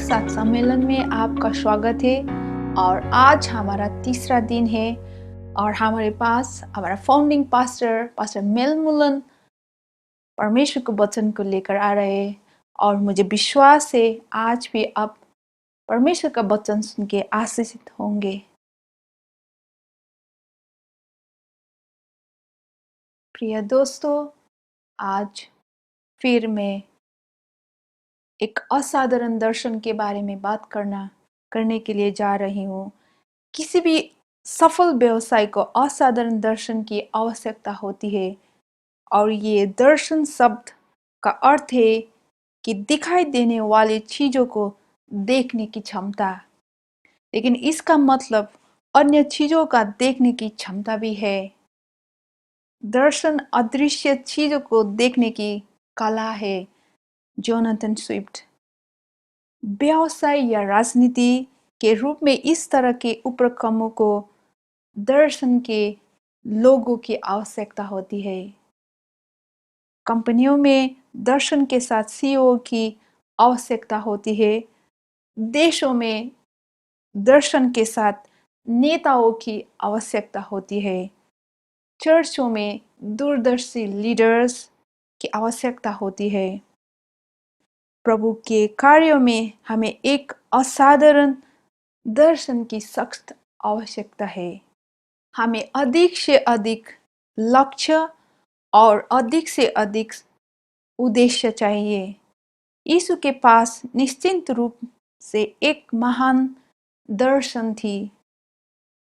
साथ सम्मेलन में आपका स्वागत है। और आज हमारा तीसरा दिन है और हमारे पास हमारा फाउंडिंग पास्टर पास्टर मेल मुलन परमेश्वर के वचन को लेकर आ रहे हैं। और मुझे विश्वास है आज भी आप परमेश्वर का वचन सुन के आशीषित होंगे। प्रिय दोस्तों, आज फिर मैं एक असाधारण दर्शन के बारे में बात करने के लिए जा रही हूँ। किसी भी सफल व्यवसाय को असाधारण दर्शन की आवश्यकता होती है। और ये दर्शन शब्द का अर्थ है कि दिखाई देने वाली चीजों को देखने की क्षमता। लेकिन इसका मतलब अन्य चीजों का देखने की क्षमता भी है। दर्शन अदृश्य चीजों को देखने की कला है। Jonathan Swift. व्यवसाय या राजनीति के रूप में इस तरह के उपक्रमों को दर्शन के लोगों की आवश्यकता होती है। कंपनियों में दर्शन के साथ सीईओ की आवश्यकता होती है। देशों में दर्शन के साथ नेताओं की आवश्यकता होती है। चर्चों में दूरदर्शी लीडर्स की आवश्यकता होती है। प्रभु के कार्यों में हमें एक असाधारण दर्शन की सख्त आवश्यकता है। हमें अधिक से अधिक लक्ष्य और अधिक से अधिक उद्देश्य चाहिए। यीशु के पास निश्चित रूप से एक महान दर्शन थी।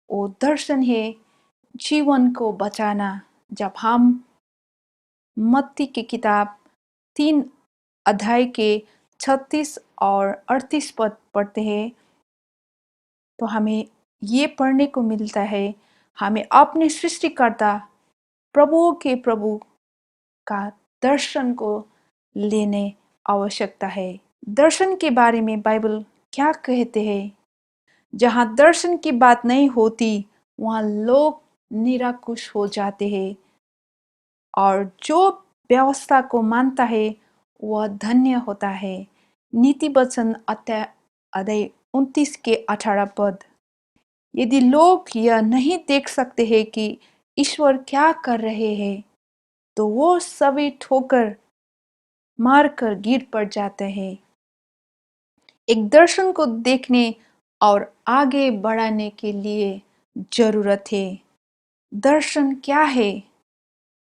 वो दर्शन है जीवन को बचाना। जब हम मत्ती की किताब 3 अध्याय के 36 और 38 पद पढ़ते हैं तो हमें ये पढ़ने को मिलता है, हमें अपने सृष्टिकर्ता प्रभु का दर्शन को लेने आवश्यकता है। दर्शन के बारे में बाइबल क्या कहते हैं? जहाँ दर्शन की बात नहीं होती वहाँ लोग निराकुश हो जाते हैं। और जो व्यवस्था को मानता है वह धन्य होता है। नीति वचन अध्याय 29 के 18 पद। यदि लोग यह नहीं देख सकते हैं कि ईश्वर क्या कर रहे हैं तो वो सभी ठोकर मारकर गिर पड़ जाते हैं। एक दर्शन को देखने और आगे बढ़ाने के लिए जरूरत है। दर्शन क्या है?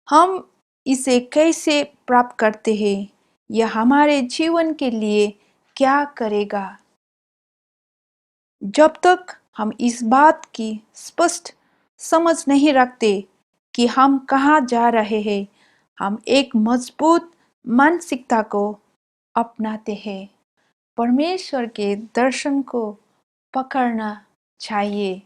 हम इसे कैसे प्राप्त करते हैं? यह हमारे जीवन के लिए क्या करेगा? जब तक हम इस बात की स्पष्ट समझ नहीं रखते कि हम कहाँ जा रहे हैं, हम एक मजबूत मानसिकता को अपनाते हैं। परमेश्वर के दर्शन को पकड़ना चाहिए।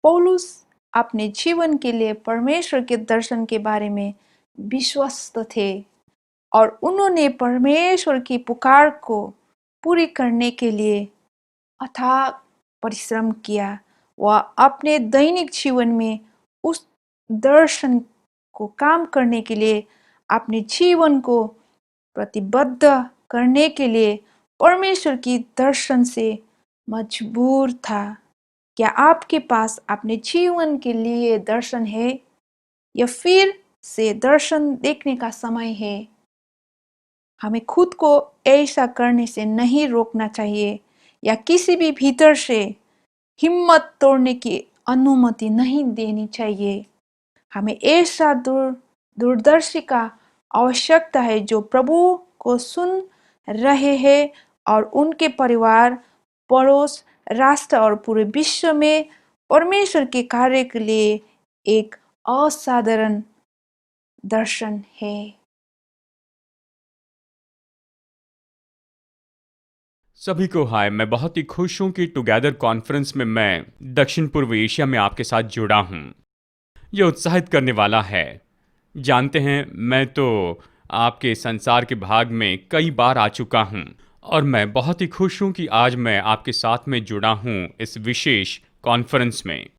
पौलुस अपने जीवन के लिए परमेश्वर के दर्शन के बारे में विश्वस्त थे और उन्होंने परमेश्वर की पुकार को पूरी करने के लिए अथाक परिश्रम किया। वह अपने दैनिक जीवन में उस दर्शन को काम करने के लिए अपने जीवन को प्रतिबद्ध करने के लिए परमेश्वर की दर्शन से मजबूर था। क्या आपके पास अपने जीवन के लिए दर्शन है या फिर से दर्शन देखने का समय है? हमें खुद को ऐसा करने से नहीं रोकना चाहिए या किसी भी भीतर से हिम्मत तोड़ने की अनुमति नहीं देनी चाहिए। हमें ऐसा दूरदर्शी का आवश्यकता है जो प्रभु को सुन रहे हैं और उनके परिवार, पड़ोस, राष्ट्र और पूरे विश्व में परमेश्वर के कार्य के लिए एक असाधारण दर्शन है। सभी को हाय। मैं बहुत ही खुश हूं कि टुगेदर कॉन्फ्रेंस में मैं दक्षिण पूर्व एशिया में आपके साथ जुड़ा हूं। यह उत्साहित करने वाला है। जानते हैं, मैं तो आपके संसार के भाग में कई बार आ चुका हूं और मैं बहुत ही खुश हूं कि आज मैं आपके साथ में जुड़ा हूं इस विशेष कॉन्फ्रेंस में।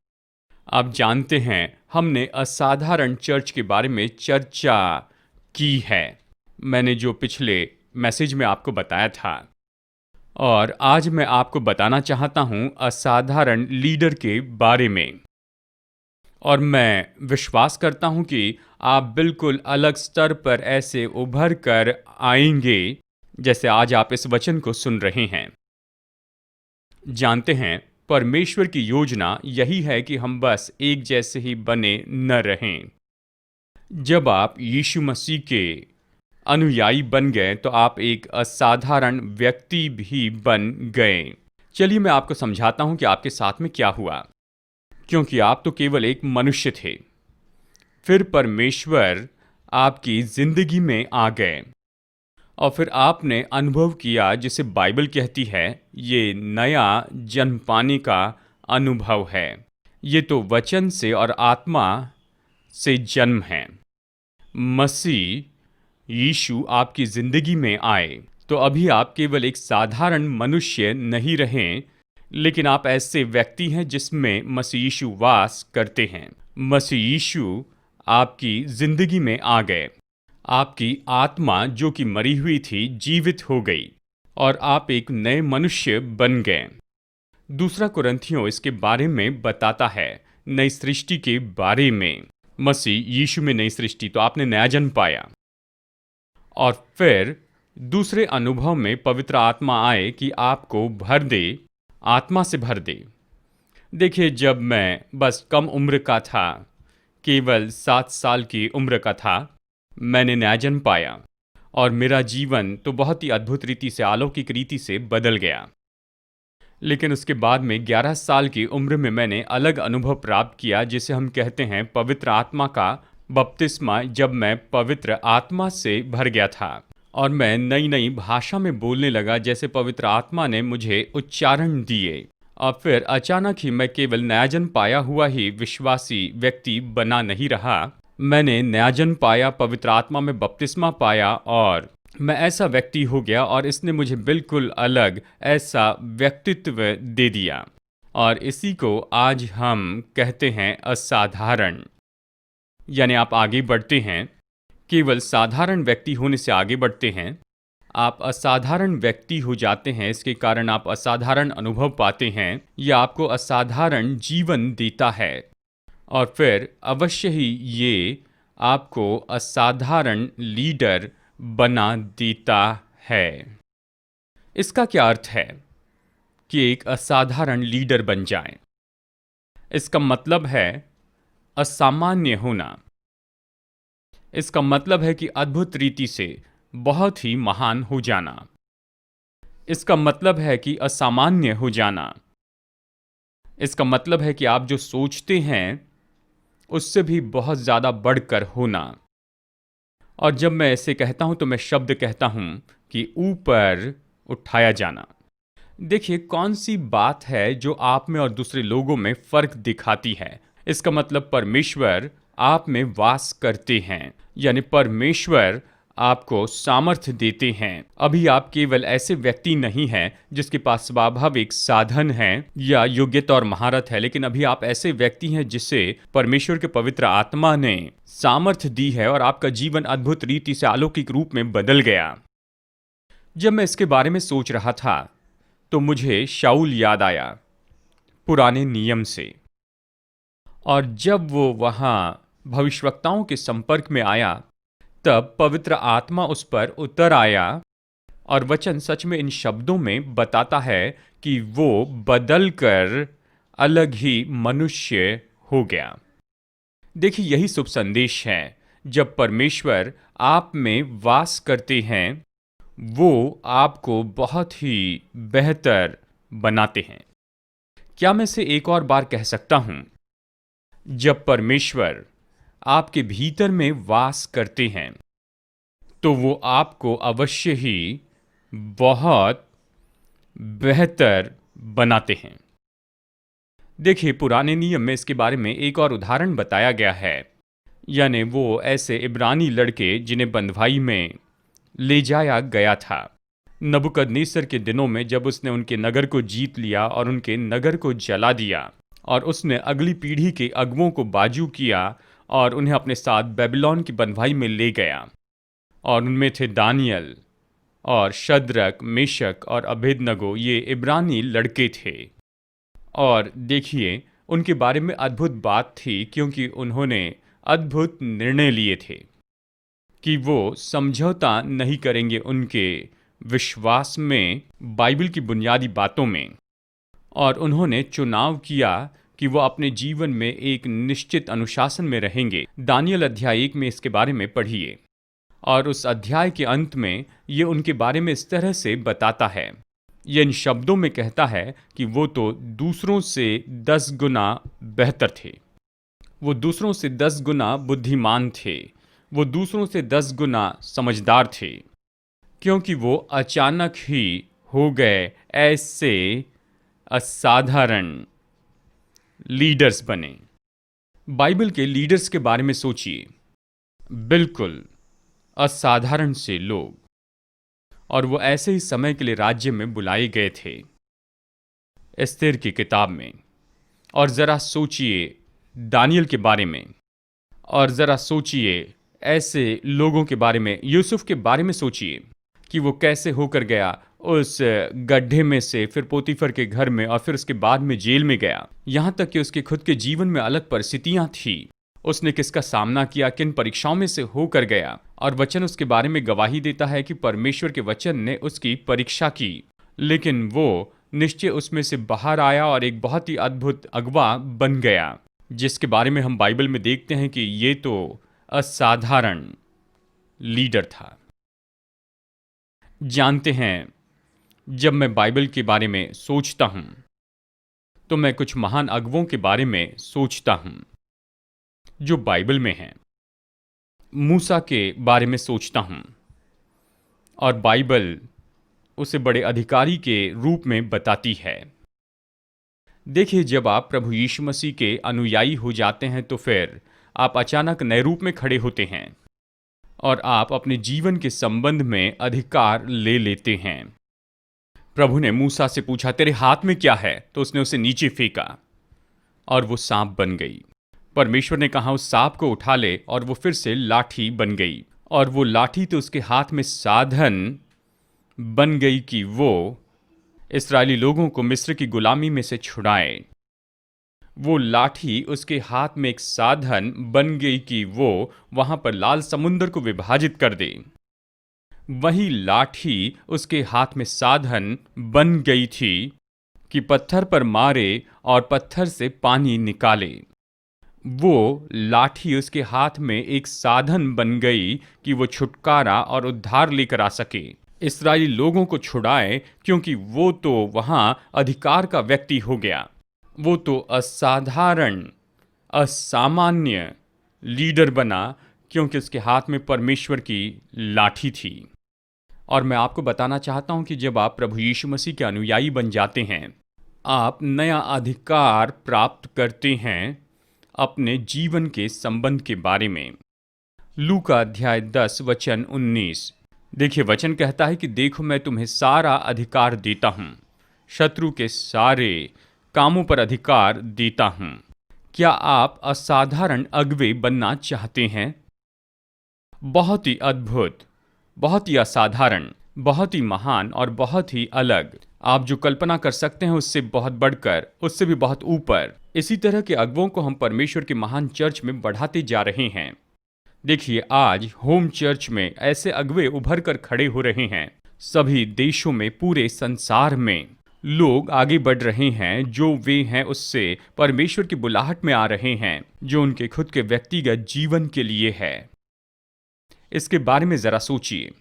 आप जानते हैं, हमने असाधारण चर्च के बारे में चर्चा की है। मैंने जो पिछले मैसेज में आपको बताया था और आज मैं आपको बताना चाहता हूं असाधारण लीडर के बारे में। और मैं विश्वास करता हूं कि आप बिल्कुल अलग स्तर पर ऐसे उभर कर आएंगे जैसे आज आप इस वचन को सुन रहे हैं। जानते हैं, परमेश्वर की योजना यही है कि हम बस एक जैसे ही बने न रहें। जब आप यीशु मसीह के अनुयायी बन गए तो आप एक असाधारण व्यक्ति भी बन गए। चलिए मैं आपको समझाता हूं कि आपके साथ में क्या हुआ। क्योंकि आप तो केवल एक मनुष्य थे, फिर परमेश्वर आपकी जिंदगी में आ गए और फिर आपने अनुभव किया जिसे बाइबल कहती है ये नया जन्म पाने का अनुभव है। ये तो वचन से और आत्मा से जन्म है। मसीह यीशु आपकी जिंदगी में आए तो अभी आप केवल एक साधारण मनुष्य नहीं रहें, लेकिन आप ऐसे व्यक्ति हैं जिसमें मसीह यीशु वास करते हैं। मसीह यीशु आपकी जिंदगी में आ गए। आपकी आत्मा जो कि मरी हुई थी जीवित हो गई और आप एक नए मनुष्य बन गए। दूसरा कुरिन्थियों इसके बारे में बताता है, नई सृष्टि के बारे में। मसीह यीशु में नई सृष्टि, तो आपने नया जन्म पाया। और फिर दूसरे अनुभव में पवित्र आत्मा आए कि आपको भर दे, आत्मा से भर दे। देखिए, जब मैं बस कम उम्र का था, केवल 7 साल की उम्र का था, मैंने नया जन्म पाया और मेरा जीवन तो बहुत ही अद्भुत रीति से, अलौकिक रीति से बदल गया। लेकिन उसके बाद में 11 साल की उम्र में मैंने अलग अनुभव प्राप्त किया जिसे हम कहते हैं पवित्र आत्मा का बपतिस्मा। जब मैं पवित्र आत्मा से भर गया था और मैं नई नई भाषा में बोलने लगा जैसे पवित्र आत्मा ने मुझे उच्चारण दिए। और फिर अचानक ही मैं केवल नया जन्म पाया हुआ ही विश्वासी व्यक्ति बना नहीं रहा। मैंने नया जन्म पाया, पवित्र आत्मा में बपतिस्मा पाया और मैं ऐसा व्यक्ति हो गया और इसने मुझे बिल्कुल अलग ऐसा व्यक्तित्व दे दिया। और इसी को आज हम कहते हैं असाधारण। यानी आप आगे बढ़ते हैं, केवल साधारण व्यक्ति होने से आगे बढ़ते हैं, आप असाधारण व्यक्ति हो जाते हैं। इसके कारण आप असाधारण अनुभव पाते हैं, यह आपको असाधारण जीवन देता है और फिर अवश्य ही ये आपको असाधारण लीडर बना देता है। इसका क्या अर्थ है कि एक असाधारण लीडर बन जाएं? इसका मतलब है असामान्य होना। इसका मतलब है कि अद्भुत रीति से बहुत ही महान हो जाना। इसका मतलब है कि असामान्य हो जाना। इसका मतलब है कि आप जो सोचते हैं उससे भी बहुत ज़्यादा बढ़कर होना। और जब मैं ऐसे कहता हूं तो मैं शब्द कहता हूं कि ऊपर उठाया जाना। देखिए, कौन सी बात है जो आप में और दूसरे लोगों में फर्क दिखाती है? इसका मतलब परमेश्वर आप में वास करते हैं, यानी परमेश्वर आपको सामर्थ्य देते हैं। अभी आप केवल ऐसे व्यक्ति नहीं हैं जिसके पास स्वाभाविक साधन हैं या योग्यता और महारत है, लेकिन अभी आप ऐसे व्यक्ति हैं जिसे परमेश्वर के पवित्र आत्मा ने सामर्थ्य दी है और आपका जीवन अद्भुत रीति से अलौकिक रूप में बदल गया। जब मैं इसके बारे में सोच रहा था तो मुझे शाऊल याद आया पुराने नियम से। और जब वो वहाँ भविष्यवक्ताओं के संपर्क में आया तब पवित्र आत्मा उस पर उतर आया और वचन सच में इन शब्दों में बताता है कि वो बदलकर अलग ही मनुष्य हो गया। देखिए, यही शुभ संदेश है। जब परमेश्वर आप में वास करते हैं वो आपको बहुत ही बेहतर बनाते हैं। क्या मैं इसे एक और बार कह सकता हूं? जब परमेश्वर आपके भीतर में वास करते हैं तो वो आपको अवश्य ही बहुत बेहतर बनाते हैं। देखिए, पुराने नियम में इसके बारे में एक और उदाहरण बताया गया है। यानी वो ऐसे इब्रानी लड़के जिन्हें बंधुआई में ले जाया गया था नबूकदनेस्सर के दिनों में, जब उसने उनके नगर को जीत लिया और उनके नगर को जला दिया और उसने अगली पीढ़ी के अगुओं को बाजू किया और उन्हें अपने साथ बेबीलोन की बंधुआई में ले गया। और उनमें थे दानियल, और शद्रक, मेशक और अबेदनगो ये इब्रानी लड़के थे। और देखिए, उनके बारे में अद्भुत बात थी, क्योंकि उन्होंने अद्भुत निर्णय लिए थे कि वो समझौता नहीं करेंगे उनके विश्वास में, बाइबल की बुनियादी बातों में। और उन्होंने चुनाव किया कि वो अपने जीवन में एक निश्चित अनुशासन में रहेंगे। दानियल अध्याय 1 में इसके बारे में पढ़िए, और उस अध्याय के अंत में ये उनके बारे में इस तरह से बताता है। ये इन शब्दों में कहता है कि वो तो दूसरों से 10 गुना बेहतर थे, वो दूसरों से 10 गुना बुद्धिमान थे, वो दूसरों से 10 गुना समझदार थे, क्योंकि वो अचानक ही हो गए ऐसे असाधारण लीडर्स बने। बाइबल के लीडर्स के बारे में सोचिए, बिल्कुल असाधारण से लोग, और वो ऐसे ही समय के लिए राज्य में बुलाए गए थे एस्तेर की किताब में। और ज़रा सोचिए दानियल के बारे में, और ज़रा सोचिए ऐसे लोगों के बारे में, यूसुफ के बारे में सोचिए कि वो कैसे होकर गया उस गड्ढे में से, फिर पोतीफर के घर में, और फिर उसके बाद में जेल में गया। यहाँ तक कि उसके खुद के जीवन में अलग परिस्थितियाँ थी, उसने किसका सामना किया, किन परीक्षाओं में से होकर गया। और वचन उसके बारे में गवाही देता है कि परमेश्वर के वचन ने उसकी परीक्षा की, लेकिन वो निश्चय उसमें से बाहर आया और एक बहुत ही अद्भुत अगवा बन गया, जिसके बारे में हम बाइबल में देखते हैं कि ये तो असाधारण लीडर था। जानते हैं, जब मैं बाइबल के बारे में सोचता हूं तो मैं कुछ महान अगुवों के बारे में सोचता हूं जो बाइबल में हैं। मूसा के बारे में सोचता हूं, और बाइबल उसे बड़े अधिकारी के रूप में बताती है। देखिए, जब आप प्रभु यीशु मसीह के अनुयायी हो जाते हैं तो फिर आप अचानक नए रूप में खड़े होते हैं, और आप अपने जीवन के संबंध में अधिकार ले लेते हैं। प्रभु ने मूसा से पूछा, तेरे हाथ में क्या है? तो उसने उसे नीचे फेंका और वो सांप बन गई। परमेश्वर ने कहा, उस सांप को उठा ले, और वो फिर से लाठी बन गई। और वो लाठी तो उसके हाथ में साधन बन गई कि वो इस्राएली लोगों को मिस्र की गुलामी में से छुड़ाए। वो लाठी उसके हाथ में एक साधन बन गई कि वो वहां पर लाल समुद्र को विभाजित कर दे। वही लाठी उसके हाथ में साधन बन गई थी कि पत्थर पर मारे और पत्थर से पानी निकाले। वो लाठी उसके हाथ में एक साधन बन गई कि वो छुटकारा और उद्धार लेकर आ सके, इस्राएली लोगों को छुड़ाए, क्योंकि वो तो वहां अधिकार का व्यक्ति हो गया। वो तो असाधारण, असामान्य लीडर बना, क्योंकि उसके हाथ में परमेश्वर की लाठी थी। और मैं आपको बताना चाहता हूं कि जब आप प्रभु यीशु मसीह के अनुयायी बन जाते हैं, आप नया अधिकार प्राप्त करते हैं अपने जीवन के संबंध के बारे में। लूका अध्याय 10 वचन 19। देखिए, वचन कहता है कि देखो, मैं तुम्हें सारा अधिकार देता हूं, शत्रु के सारे कामों पर अधिकार देता हूं। क्या आप असाधारण अगुवे बनना चाहते हैं? बहुत ही अद्भुत, बहुत ही असाधारण, बहुत ही महान और बहुत ही अलग। आप जो कल्पना कर सकते हैं उससे बहुत बढ़कर, उससे भी बहुत ऊपर। इसी तरह के अगुवों को हम परमेश्वर के महान चर्च में बढ़ाते जा रहे हैं। देखिए, आज होम चर्च में ऐसे अगुवे उभर कर खड़े हो रहे हैं। सभी देशों में, पूरे संसार में लोग आगे बढ़ रहे हैं। जो वे हैं उससे परमेश्वर की बुलाहट में आ रहे हैं, जो उनके खुद के व्यक्तिगत जीवन के लिए है। इसके बारे में जरा सोचिए।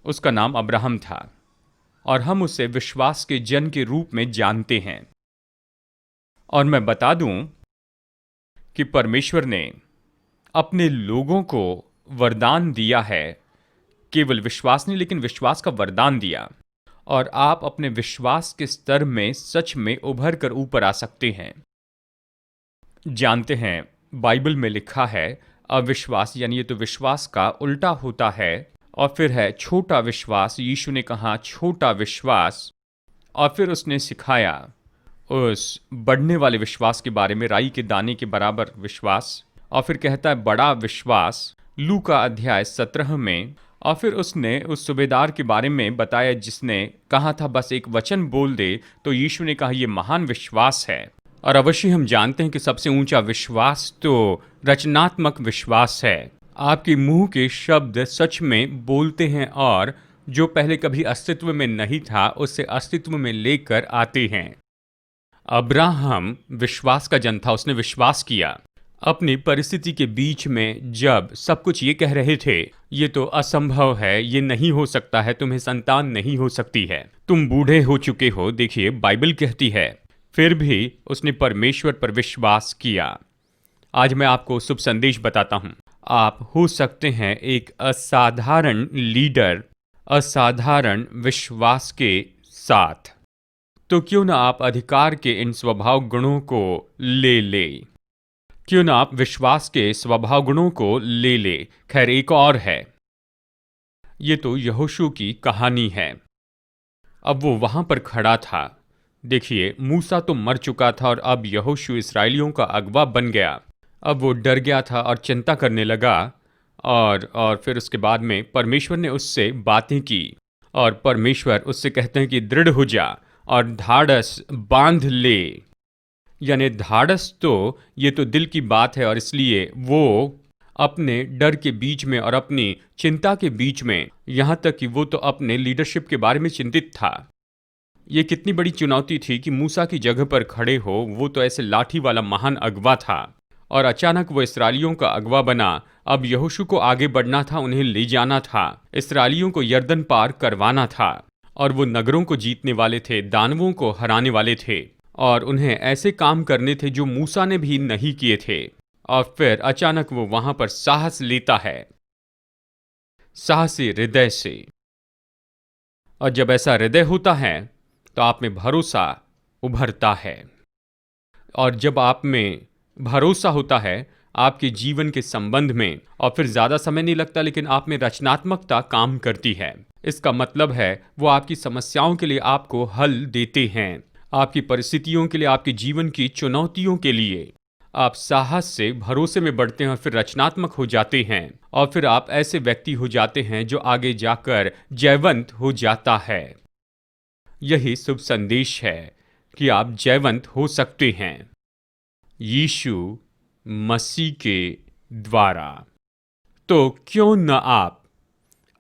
उसका नाम अब्राहम था, और हम उसे विश्वास के जन के रूप में जानते हैं। और मैं बता दूं कि परमेश्वर ने अपने लोगों को वरदान दिया है, केवल विश्वास नहीं, लेकिन विश्वास का वरदान दिया। और आप अपने विश्वास के स्तर में सच में उभर कर ऊपर आ सकते हैं। जानते हैं, बाइबल में लिखा है अविश्वास, यानी ये तो विश्वास का उल्टा होता है। और फिर है छोटा विश्वास। यीशु ने कहा छोटा विश्वास, और फिर उसने सिखाया उस बढ़ने वाले विश्वास के बारे में, राई के दाने के बराबर विश्वास। और फिर कहता है बड़ा विश्वास। लूका अध्याय 17 में और फिर उसने उस सूबेदार के बारे में बताया जिसने कहा था बस एक वचन बोल दे। तो यीशु ने कहा यह महान विश्वास है। और अवश्य हम जानते हैं कि सबसे ऊंचा विश्वास तो रचनात्मक विश्वास है। आपके मुंह के शब्द सच में बोलते हैं और जो पहले कभी अस्तित्व में नहीं था उसे अस्तित्व में लेकर आते हैं। अब्राहम विश्वास का जन था। उसने विश्वास किया अपनी परिस्थिति के बीच में, जब सब कुछ ये कह रहे थे ये तो असंभव है, ये नहीं हो सकता है, तुम्हें संतान नहीं हो सकती है, तुम बूढ़े हो चुके हो। देखिए बाइबल कहती है, फिर भी उसने परमेश्वर पर विश्वास किया। आज मैं आपको शुभ संदेश बताता हूं। आप हो सकते हैं एक असाधारण लीडर, असाधारण विश्वास के साथ। तो क्यों ना आप अधिकार के इन स्वभाव गुणों को ले क्यों ना आप विश्वास के स्वभाव गुणों को ले। खैर एक और है, ये तो यहोशू की कहानी है। अब वो वहां पर खड़ा था। देखिए मूसा तो मर चुका था और अब यहोशू इस्राएलियों का अगवा बन गया। अब वो डर गया था और चिंता करने लगा। और फिर उसके बाद में परमेश्वर ने उससे बातें की और परमेश्वर उससे कहते हैं कि दृढ़ हो जा और ढाढ़स बांध ले। यानी ढाढ़स तो ये तो दिल की बात है और इसलिए वो अपने डर के बीच में और अपनी चिंता के बीच में, यहाँ तक कि वो तो अपने लीडरशिप के बारे में चिंतित था। ये कितनी बड़ी चुनौती थी कि मूसा की जगह पर खड़े हो। वो तो ऐसे लाठी वाला महान अगवा था और अचानक वो इस्राएलियों का अगवा बना। अब यहोशू को आगे बढ़ना था, उन्हें ले जाना था, इस्राएलियों को यर्दन पार करवाना था और वो नगरों को जीतने वाले थे, दानवों को हराने वाले थे और उन्हें ऐसे काम करने थे जो मूसा ने भी नहीं किए थे। और फिर अचानक वो वहां पर साहस लेता है, साहसी हृदय से। और जब ऐसा हृदय होता है तो आप में भरोसा उभरता है। और जब आप में भरोसा होता है आपके जीवन के संबंध में, और फिर ज्यादा समय नहीं लगता लेकिन आप में रचनात्मकता काम करती है। इसका मतलब है वो आपकी समस्याओं के लिए आपको हल देते हैं, आपकी परिस्थितियों के लिए, आपके जीवन की चुनौतियों के लिए। आप साहस से भरोसे में बढ़ते हैं और फिर रचनात्मक हो जाते हैं और फिर आप ऐसे व्यक्ति हो जाते हैं जो आगे जाकर जयवंत हो जाता है। यही शुभ संदेश है कि आप जयवंत हो सकते हैं यीशु मसीह के द्वारा। तो क्यों न आप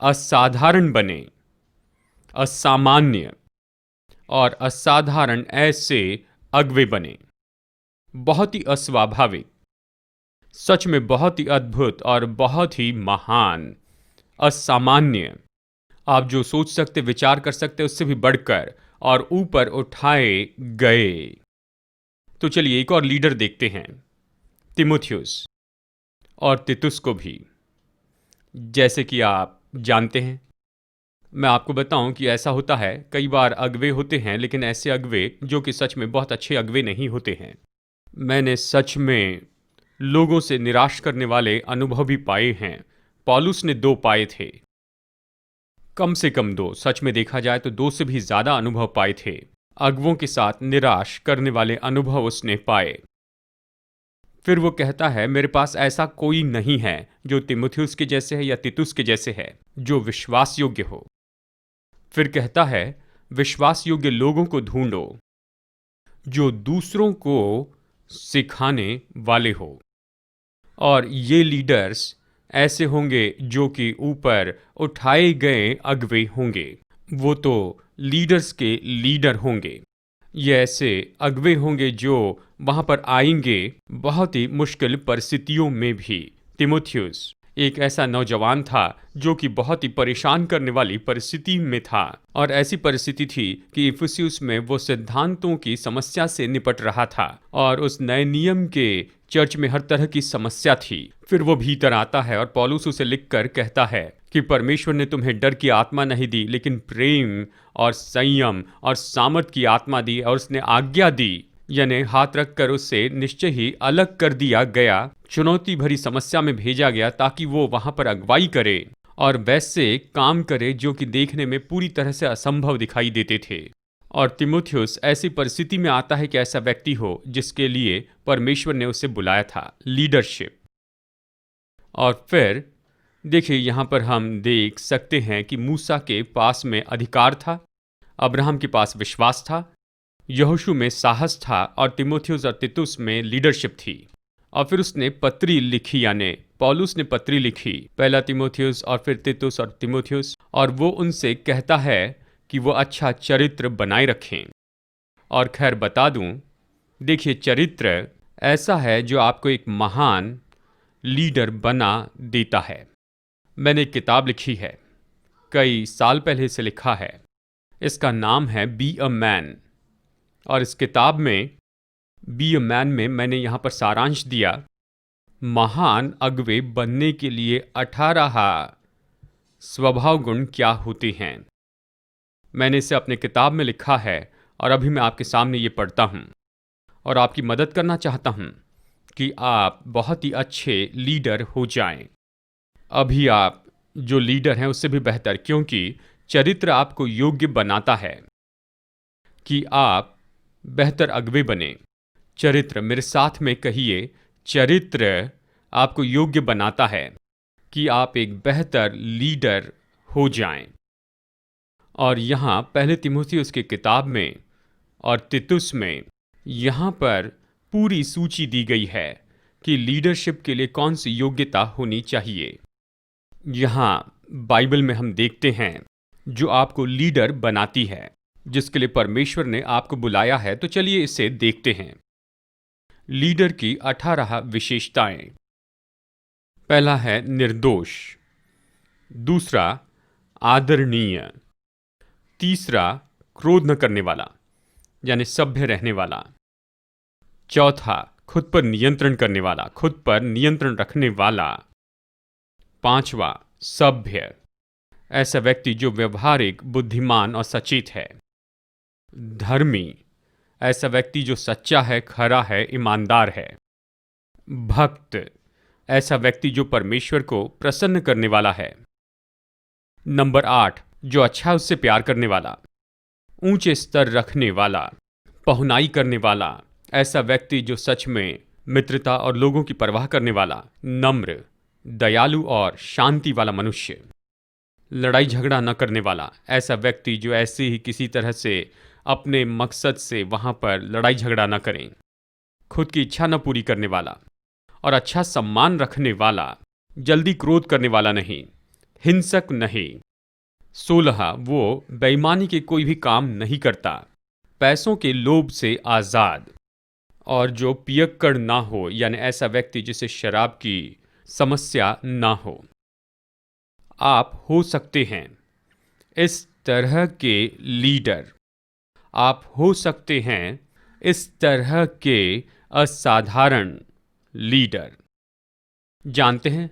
असाधारण बने, असामान्य और असाधारण ऐसे अगवे बने, बहुत ही अस्वाभाविक, सच में बहुत ही अद्भुत और बहुत ही महान, असामान्य। आप जो सोच सकते, विचार कर सकते उससे भी बढ़कर और ऊपर उठाए गए। तो चलिए एक और लीडर देखते हैं, तीमुथियुस और तीतुस को भी। जैसे कि आप जानते हैं, मैं आपको बताऊं कि ऐसा होता है, कई बार अगवे होते हैं लेकिन ऐसे अगवे जो कि सच में बहुत अच्छे अगवे नहीं होते हैं। मैंने सच में लोगों से निराश करने वाले अनुभव भी पाए हैं। पौलुस ने 2 पाए थे, कम से कम 2, सच में देखा जाए तो 2 से भी ज्यादा अनुभव पाए थे। अगवों के साथ निराश करने वाले अनुभव उसने पाए। फिर वो कहता है मेरे पास ऐसा कोई नहीं है जो तीमुथियुस के जैसे है या तीतुस के जैसे है, जो विश्वास योग्य हो। फिर कहता है विश्वास योग्य लोगों को ढूंढो जो दूसरों को सिखाने वाले हो। और ये लीडर्स ऐसे होंगे जो कि ऊपर उठाए गए अगवे होंगे। वो तो लीडर्स के लीडर होंगे। ये ऐसे अगवे होंगे जो वहां पर आएंगे बहुत ही मुश्किल परिस्थितियों में भी। तीमुथियुस एक ऐसा नौजवान था जो कि बहुत ही परेशान करने वाली परिस्थिति में था और ऐसी परिस्थिति थी कि इफिसुस में वो सिद्धांतों की समस्या से निपट रहा था और उस नए नियम के चर्च में हर तरह की समस्या थी। फिर वो भीतर आता है और पौलुस उसे लिखकर कहता है कि परमेश्वर ने तुम्हें डर की आत्मा नहीं दी लेकिन प्रेम और संयम और सामर्थ की आत्मा दी। और उसने आज्ञा दी, यानी हाथ रखकर उससे निश्चय ही अलग कर दिया गया, चुनौती भरी समस्या में भेजा गया ताकि वो वहां पर अगुवाई करे और वैसे काम करे जो कि देखने में पूरी तरह से असंभव दिखाई देते थे। और तीमुथियुस ऐसी परिस्थिति में आता है कि ऐसा व्यक्ति हो जिसके लिए परमेश्वर ने उसे बुलाया था, लीडरशिप। और फिर देखिए, यहाँ पर हम देख सकते हैं कि मूसा के पास में अधिकार था, अब्राहम के पास विश्वास था, यहोशू में साहस था और तीमुथियुस और तीतुस में लीडरशिप थी। और फिर उसने पत्री लिखी, यानी पौलुस ने पत्री लिखी, पहला तीमुथियुस और फिर तीतुस और तीमुथियुस, और वो उनसे कहता है कि वो अच्छा चरित्र बनाए रखें। और खैर बता दूं, देखिए, चरित्र ऐसा है जो आपको एक महान लीडर बना देता है। मैंने एक किताब लिखी है, कई साल पहले इसे लिखा है। इसका नाम है बी अ मैन। और इस किताब में बी अ मैन में मैंने यहाँ पर सारांश दिया, महान अगुवे बनने के लिए 18 स्वभाव गुण क्या होते हैं। मैंने इसे अपने किताब में लिखा है और अभी मैं आपके सामने ये पढ़ता हूँ और आपकी मदद करना चाहता हूँ कि आप बहुत ही अच्छे लीडर हो जाएं। अभी आप जो लीडर हैं उससे भी बेहतर, क्योंकि चरित्र आपको योग्य बनाता है कि आप बेहतर अगुवे बने। चरित्र, मेरे साथ में कहिए, चरित्र आपको योग्य बनाता है कि आप एक बेहतर लीडर हो जाएं। और यहाँ पहले तीमुथियुस की किताब में और तीतुस में यहाँ पर पूरी सूची दी गई है कि लीडरशिप के लिए कौन सी योग्यता होनी चाहिए। यहाँ बाइबल में हम देखते हैं जो आपको लीडर बनाती है, जिसके लिए परमेश्वर ने आपको बुलाया है। तो चलिए इसे देखते हैं। लीडर की 18 विशेषताएं। पहला है निर्दोष, दूसरा आदरणीय, तीसरा क्रोध न करने वाला यानी सभ्य रहने वाला, चौथा खुद पर नियंत्रण करने वाला, खुद पर नियंत्रण रखने वाला, पांचवा सभ्य, ऐसा व्यक्ति जो व्यवहारिक, बुद्धिमान और सचेत है, धर्मी, ऐसा व्यक्ति जो सच्चा है, खरा है, ईमानदार है, भक्त, ऐसा व्यक्ति जो परमेश्वर को प्रसन्न करने वाला है, नंबर 8 जो अच्छा है उससे प्यार करने वाला, ऊंचे स्तर रखने वाला, पहुनाई करने वाला, ऐसा व्यक्ति जो सच में मित्रता और लोगों की परवाह करने वाला, नम्र, दयालु और शांति वाला मनुष्य, लड़ाई झगड़ा न करने वाला, ऐसा व्यक्ति जो ऐसे ही किसी तरह से अपने मकसद से वहां पर लड़ाई झगड़ा न करें, खुद की इच्छा न पूरी करने वाला और अच्छा सम्मान रखने वाला, जल्दी क्रोध करने वाला नहीं, हिंसक नहीं। 16 वो बेईमानी के कोई भी काम नहीं करता, पैसों के लोभ से आजाद और जो पियक्कड़ ना हो, यानी ऐसा व्यक्ति जिसे शराब की समस्या ना हो। आप हो सकते हैं इस तरह के लीडर, आप हो सकते हैं इस तरह के असाधारण लीडर। जानते हैं,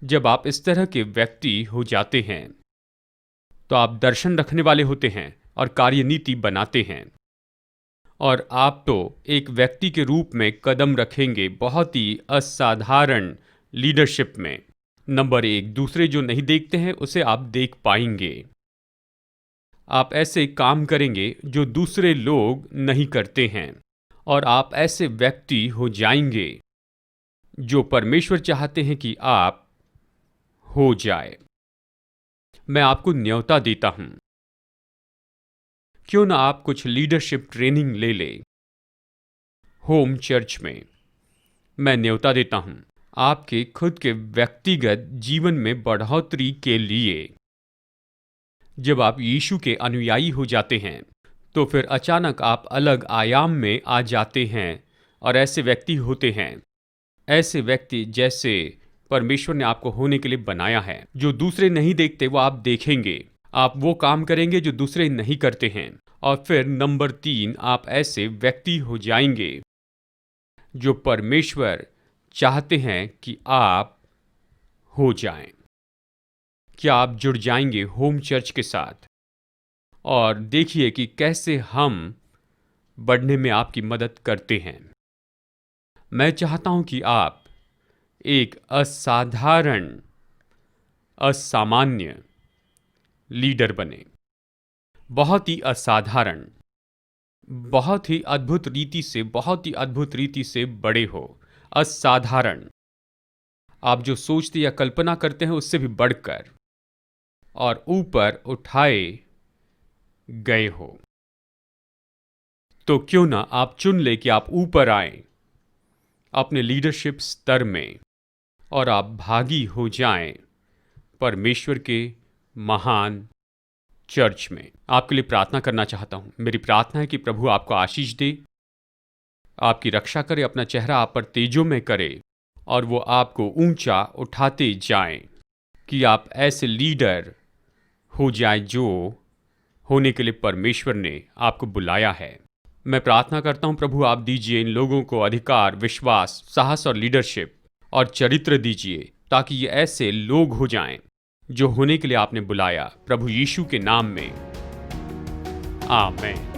जब आप इस तरह के व्यक्ति हो जाते हैं तो आप दर्शन रखने वाले होते हैं और कार्यनीति बनाते हैं, और आप तो एक व्यक्ति के रूप में कदम रखेंगे बहुत ही असाधारण लीडरशिप में। नंबर 1, दूसरे जो नहीं देखते हैं उसे आप देख पाएंगे। आप ऐसे काम करेंगे जो दूसरे लोग नहीं करते हैं, और आप ऐसे व्यक्ति हो जाएंगे जो परमेश्वर चाहते हैं कि आप हो जाए। मैं आपको न्योता देता हूं, क्यों ना आप कुछ लीडरशिप ट्रेनिंग ले लें होम चर्च में। मैं न्योता देता हूं आपके खुद के व्यक्तिगत जीवन में बढ़ोतरी के लिए। जब आप यीशु के अनुयायी हो जाते हैं तो फिर अचानक आप अलग आयाम में आ जाते हैं और ऐसे व्यक्ति होते हैं, ऐसे व्यक्ति जैसे परमेश्वर ने आपको होने के लिए बनाया है। जो दूसरे नहीं देखते वो आप देखेंगे, आप वो काम करेंगे जो दूसरे नहीं करते हैं। और फिर नंबर 3, आप ऐसे व्यक्ति हो जाएंगे जो परमेश्वर चाहते हैं कि आप हो जाएं। क्या आप जुड़ जाएंगे होम चर्च के साथ और देखिए कि कैसे हम बढ़ने में आपकी मदद करते हैं। मैं चाहता हूं कि आप एक असाधारण, असामान्य लीडर बने, बहुत ही असाधारण, बहुत ही अद्भुत रीति से, बहुत ही अद्भुत रीति से बड़े हो। असाधारण, आप जो सोचते या कल्पना करते हैं उससे भी बढ़कर और ऊपर उठाए गए हो। तो क्यों ना आप चुन ले कि आप ऊपर आए अपने लीडरशिप स्तर में और आप भागी हो जाएं परमेश्वर के महान चर्च में। आपके लिए प्रार्थना करना चाहता हूं। मेरी प्रार्थना है कि प्रभु आपको आशीष दे, आपकी रक्षा करे, अपना चेहरा आप पर तेजो में करे और वो आपको ऊंचा उठाते जाएं कि आप ऐसे लीडर हो जाएं जो होने के लिए परमेश्वर ने आपको बुलाया है। मैं प्रार्थना करता हूं प्रभु, आप दीजिए इन लोगों को अधिकार, विश्वास, साहस और लीडरशिप और चरित्र दीजिए ताकि ये ऐसे लोग हो जाएं जो होने के लिए आपने बुलाया। प्रभु यीशु के नाम में आमीन।